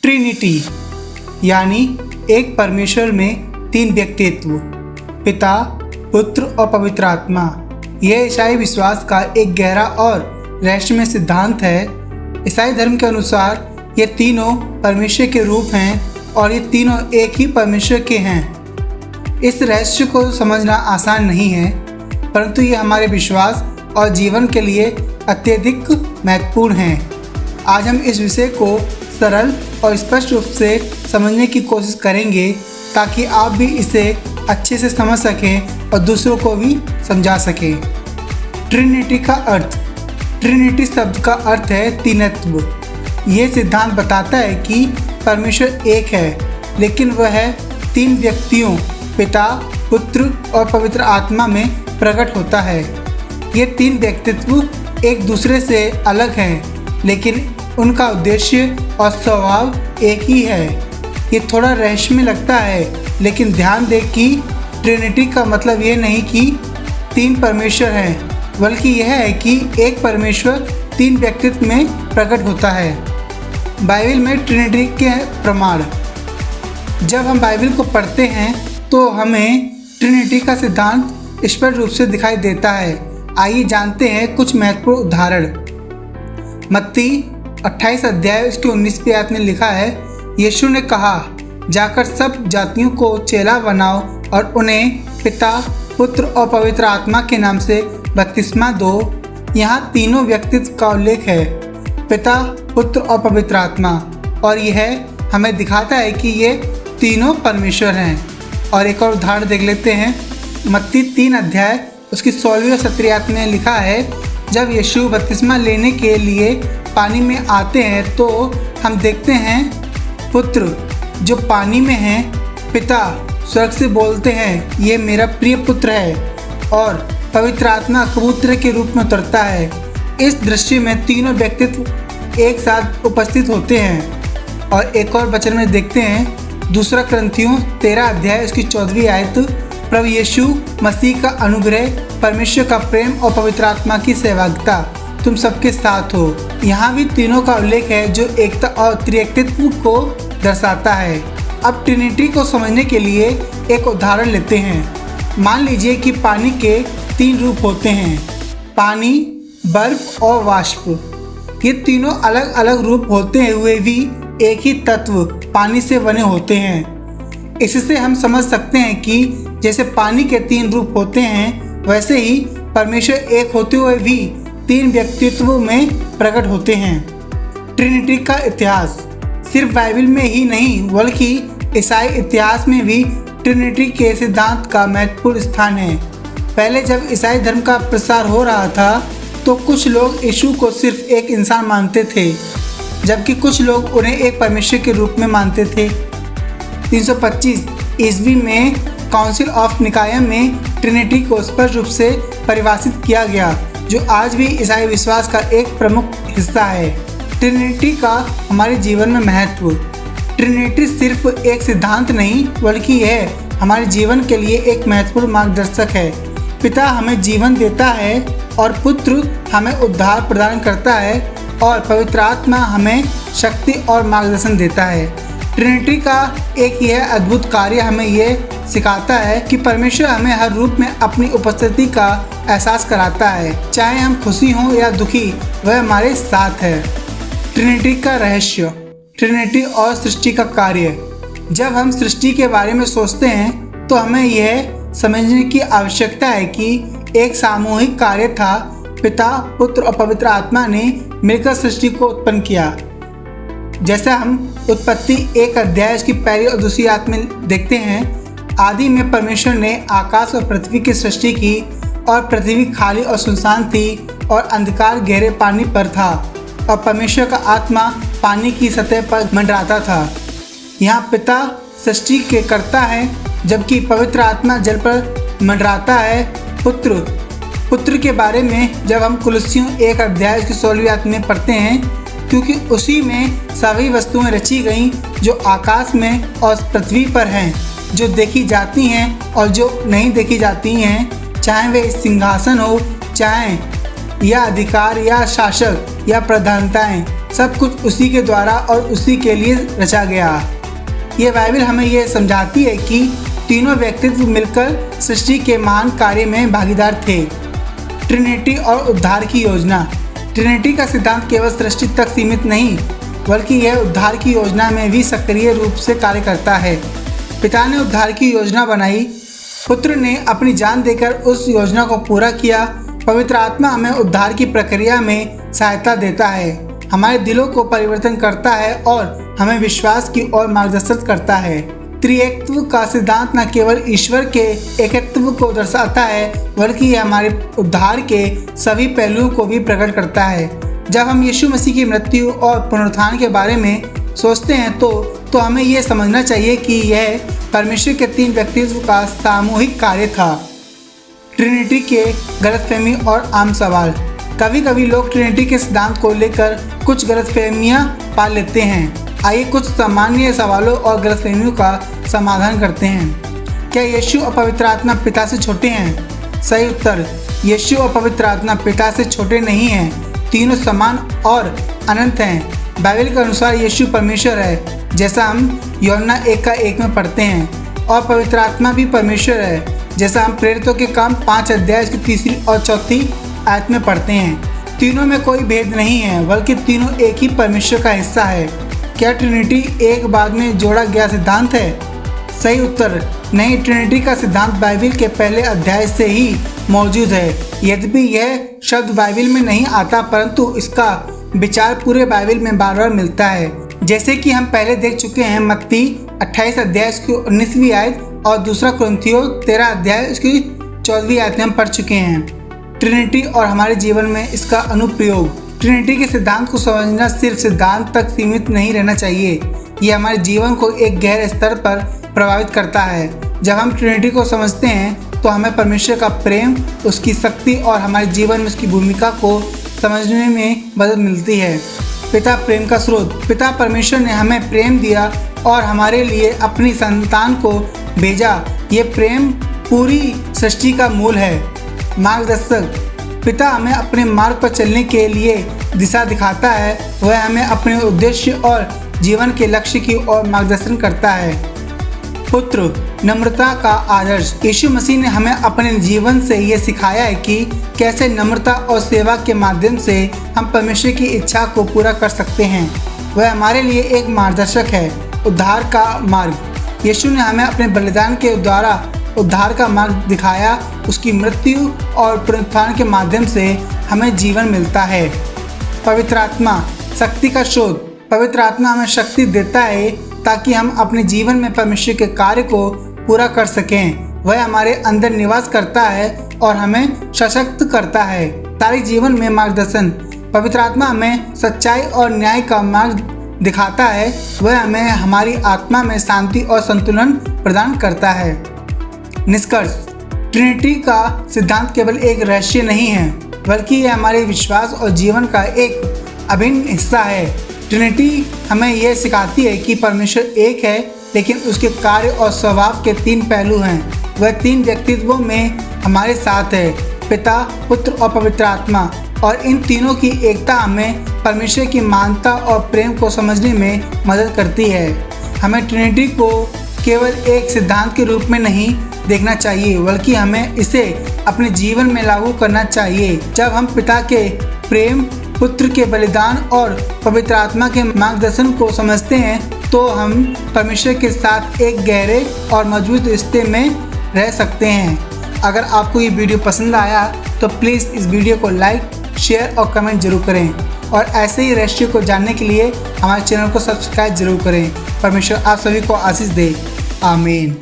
Trinity यानी एक परमेश्वर में तीन व्यक्तित्व, पिता, पुत्र और पवित्र आत्मा। यह ईसाई विश्वास का एक गहरा और रहस्यमय सिद्धांत है। ईसाई धर्म के अनुसार ये तीनों परमेश्वर के रूप हैं और ये तीनों एक ही परमेश्वर के हैं। इस रहस्य को समझना आसान नहीं है, परंतु ये हमारे विश्वास और जीवन के लिए अत्यधिक महत्वपूर्ण है। आज हम इस विषय को सरल और स्पष्ट रूप से समझने की कोशिश करेंगे ताकि आप भी इसे अच्छे से समझ सकें और दूसरों को भी समझा सकें। ट्रिनिटी का अर्थ। ट्रिनिटी शब्द का अर्थ है तीनत्व। ये सिद्धांत बताता है कि परमेश्वर एक है, लेकिन वह तीन व्यक्तियों पिता, पुत्र और पवित्र आत्मा में प्रकट होता है। ये तीन व्यक्तित्व एक दूसरे से अलग हैं, लेकिन उनका उद्देश्य और स्वभाव एक ही है। ये थोड़ा रहस्यमय लगता है, लेकिन ध्यान दें कि ट्रिनिटी का मतलब ये नहीं कि तीन परमेश्वर हैं, बल्कि यह है कि एक परमेश्वर तीन व्यक्तित्व में प्रकट होता है। बाइबल में ट्रिनिटी के प्रमाण। जब हम बाइबल को पढ़ते हैं तो हमें ट्रिनिटी का सिद्धांत स्पष्ट रूप से दिखाई देता है। आइए जानते हैं कुछ महत्वपूर्ण उदाहरण। मत्ती 28 अध्याय उसके 19वीं आयत में लिखा है, यीशु ने कहा, जाकर सब जातियों को चेला बनाओ और उन्हें पिता, पुत्र और पवित्र आत्मा के नाम से बपतिस्मा दो। यहाँ तीनों व्यक्तित्व का उल्लेख है, पिता, पुत्र और पवित्र आत्मा, और यह हमें दिखाता है कि ये तीनों परमेश्वर हैं। और एक और उदाहरण देख लेते हैं। मत्ती 3 अध्याय उसकी 16वीं और 17वीं आयत में लिखा है, जब यीशु बपतिस्मा लेने के लिए पानी में आते हैं तो हम देखते हैं पुत्र जो पानी में हैं, पिता स्वर्ग से बोलते हैं, ये मेरा प्रिय पुत्र है, और पवित्र आत्मा कबूतर के रूप में उतरता है। इस दृश्य में तीनों व्यक्तित्व एक साथ उपस्थित होते हैं। और एक और वचन में देखते हैं, दूसरा कुरिन्थियों 13 अध्याय उसकी 14वीं आयत, प्रभु यीशु मसीह का अनुग्रह, परमेश्वर का प्रेम और पवित्र आत्मा की सहभागिता तुम सबके साथ हो। यहाँ भी तीनों का उल्लेख है जो एकता और त्रिएकत्व को दर्शाता है। अब ट्रिनिटी को समझने के लिए एक उदाहरण लेते हैं। मान लीजिए कि पानी के तीन रूप होते हैं, पानी, बर्फ और वाष्प। ये तीनों अलग अलग रूप होते हुए भी एक ही तत्व पानी से बने होते हैं। इससे हम समझ सकते हैं कि जैसे पानी के तीन रूप होते हैं, वैसे ही परमेश्वर एक होते हुए भी तीन व्यक्तित्व में प्रकट होते हैं। ट्रिनिटी का इतिहास। सिर्फ बाइबल में ही नहीं बल्कि ईसाई इतिहास में भी ट्रिनिटी के सिद्धांत का महत्वपूर्ण स्थान है। पहले जब ईसाई धर्म का प्रसार हो रहा था तो कुछ लोग यीशु को सिर्फ एक इंसान मानते थे, जबकि कुछ लोग उन्हें एक परमेश्वर के रूप में मानते थे। 325 ईस्वी में काउंसिल ऑफ निकाया में ट्रिनिटी को स्पष्ट रूप से परिभाषित किया गया, जो आज भी ईसाई विश्वास का एक प्रमुख हिस्सा है। ट्रिनिटी का हमारे जीवन में महत्व। ट्रिनिटी सिर्फ एक सिद्धांत नहीं बल्कि यह हमारे जीवन के लिए एक महत्वपूर्ण मार्गदर्शक है। पिता हमें जीवन देता है और पुत्र हमें उद्धार प्रदान करता है और पवित्र आत्मा हमें शक्ति और मार्गदर्शन देता है। ट्रिनिटी का एक यह अद्भुत कार्य हमें यह सिखाता है कि परमेश्वर हमें हर रूप में अपनी उपस्थिति का एहसास कराता है। चाहे हम खुशी हों या दुखी, वह हमारे साथ है। ट्रिनिटी का रहस्य। ट्रिनिटी और सृष्टि का कार्य। जब हम सृष्टि के बारे में सोचते हैं तो हमें यह समझने की आवश्यकता है कि एक सामूहिक कार्य था। पिता, पुत्र और पवित्र आत्मा ने मिलकर सृष्टि को उत्पन्न किया। जैसा हम उत्पत्ति 1 अध्याय उसकी पहली और दूसरी आयत में देखते हैं, आदि में परमेश्वर ने आकाश और पृथ्वी की सृष्टि की और पृथ्वी खाली और सुनसान थी और अंधकार गहरे पानी पर था और परमेश्वर का आत्मा पानी की सतह पर मंडराता था। यहाँ पिता सृष्टि के करता है, जबकि पवित्र आत्मा जल पर मंडराता है। पुत्र के बारे में जब हम कुलुस्सियों 1 अध्याय की 16वीं आयत में पढ़ते हैं, क्योंकि उसी में सभी वस्तुएं रची गईं जो आकाश में और पृथ्वी पर हैं, जो देखी जाती हैं और जो नहीं देखी जाती हैं, चाहे वे सिंहासन हो, चाहे या अधिकार या शासक या प्रधानताएं सब कुछ उसी के द्वारा और उसी के लिए रचा गया। ये बाइबल हमें यह समझाती है कि तीनों व्यक्तित्व मिलकर सृष्टि के महान कार्य में भागीदार थे। ट्रिनिटी और उद्धार की योजना। ट्रिनिटी का सिद्धांत केवल सृष्टि तक सीमित नहीं, बल्कि यह उद्धार की योजना में भी सक्रिय रूप से कार्य करता है। पिता ने उद्धार की योजना बनाई, पुत्र ने अपनी जान देकर उस योजना को पूरा किया। पवित्र आत्मा हमें उद्धार की प्रक्रिया में सहायता देता है, हमारे दिलों को परिवर्तन करता है और हमें विश्वास की ओर मार्गदर्शित करता है। त्रिएकत्व का सिद्धांत न केवल ईश्वर के एकत्व को दर्शाता है, बल्कि यह हमारे उद्धार के सभी पहलुओं को भी प्रकट करता है। जब हम यीशु मसीह की मृत्यु और पुनरुत्थान के बारे में सोचते हैं तो हमें यह समझना चाहिए कि यह परमेश्वर के तीन व्यक्तित्व का सामूहिक कार्य था। ट्रिनिटी के गलतफहमी और आम सवाल। कभी कभी लोग ट्रिनिटी के सिद्धांत को लेकर कुछ गलतफहमियां पाल लेते हैं। आइए कुछ सामान्य सवालों और गलतफहमियों का समाधान करते हैं। क्या यीशु और पवित्र आत्मा पिता से छोटे हैं? सही उत्तर, यीशु और पवित्र आत्मा पिता से छोटे नहीं हैं। तीनों समान और अनंत हैं। बाइबल के अनुसार यीशु परमेश्वर है, जैसा हम यूहन्ना 1:1 में पढ़ते हैं, और पवित्र आत्मा भी परमेश्वर है, जैसा हम प्रेरितों के काम 5 अध्याय की 3 और 4 आयत में पढ़ते हैं। तीनों में कोई भेद नहीं है, बल्कि तीनों एक ही परमेश्वर का हिस्सा है। क्या ट्रिनिटी एक बाद में जोड़ा गया सिद्धांत है? सही उत्तर, नहीं। ट्रिनिटी का सिद्धांत बाइबल के पहले अध्याय से ही मौजूद है। यद्यपि यह शब्द बाइबल में नहीं आता, परंतु इसका विचार पूरे बाइबल में बार बार मिलता है। जैसे कि हम पहले देख चुके हैं, मत्ती 28 अध्याय की 19वीं आयत और दूसरा कुरिन्थियों 13 अध्याय उसकी 14वीं आयत में हम पढ़ चुके हैं। ट्रिनिटी और हमारे जीवन में इसका अनुप्रयोग। ट्रिनिटी के सिद्धांत को समझना सिर्फ सिद्धांत तक सीमित नहीं रहना चाहिए, ये हमारे जीवन को एक गहरे स्तर पर प्रभावित करता है। जब हम ट्रिनिटी को समझते हैं तो हमें परमेश्वर का प्रेम, उसकी शक्ति और हमारे जीवन में उसकी भूमिका को समझने में मदद मिलती है। पिता प्रेम का स्रोत। पिता परमेश्वर ने हमें प्रेम दिया और हमारे लिए अपनी संतान को भेजा। ये प्रेम पूरी सृष्टि का मूल है। मार्गदर्शक। पिता हमें अपने मार्ग पर चलने के लिए दिशा दिखाता है। वह हमें अपने उद्देश्य और जीवन के लक्ष्य की ओर मार्गदर्शन करता है। पुत्र। नम्रता का आदर्श। यीशु मसीह ने हमें अपने जीवन से ये सिखाया है कि कैसे नम्रता और सेवा के माध्यम से हम परमेश्वर की इच्छा को पूरा कर सकते हैं। वह हमारे लिए एक मार्गदर्शक है। उद्धार का मार्ग। यीशु ने हमें अपने बलिदान के द्वारा उद्धार का मार्ग दिखाया। उसकी मृत्यु और पुनरुत्थान के माध्यम से हमें जीवन मिलता है। पवित्र आत्मा। शक्ति का स्रोत। पवित्र आत्मा हमें शक्ति देता है ताकि हम अपने जीवन में परमेश्वर के कार्य को पूरा कर सकें। वह हमारे अंदर निवास करता है और हमें सशक्त करता है। सारे जीवन में मार्गदर्शन। पवित्र आत्मा हमें सच्चाई और न्याय का मार्ग दिखाता है। वह हमें हमारी आत्मा में शांति और संतुलन प्रदान करता है। निष्कर्ष। ट्रिनिटी का सिद्धांत केवल एक रहस्य नहीं है, बल्कि यह हमारे विश्वास और जीवन का एक अभिन्न हिस्सा है। ट्रिनिटी हमें यह सिखाती है कि परमेश्वर एक है, लेकिन उसके कार्य और स्वभाव के 3 पहलू हैं। वह 3 व्यक्तित्वों में हमारे साथ है, पिता, पुत्र और पवित्र आत्मा, और इन तीनों की एकता हमें परमेश्वर की महानता और प्रेम को समझने में मदद करती है। हमें ट्रिनिटी को केवल एक सिद्धांत के रूप में नहीं देखना चाहिए, बल्कि हमें इसे अपने जीवन में लागू करना चाहिए। जब हम पिता के प्रेम, पुत्र के बलिदान और पवित्र आत्मा के मार्गदर्शन को समझते हैं तो हम परमेश्वर के साथ एक गहरे और मजबूत रिश्ते में रह सकते हैं। अगर आपको ये वीडियो पसंद आया तो प्लीज़ इस वीडियो को लाइक, शेयर और कमेंट जरूर करें, और ऐसे ही रहस्य को जानने के लिए हमारे चैनल को सब्सक्राइब जरूर करें। परमेश्वर आप सभी को आशीष दे। आमीन।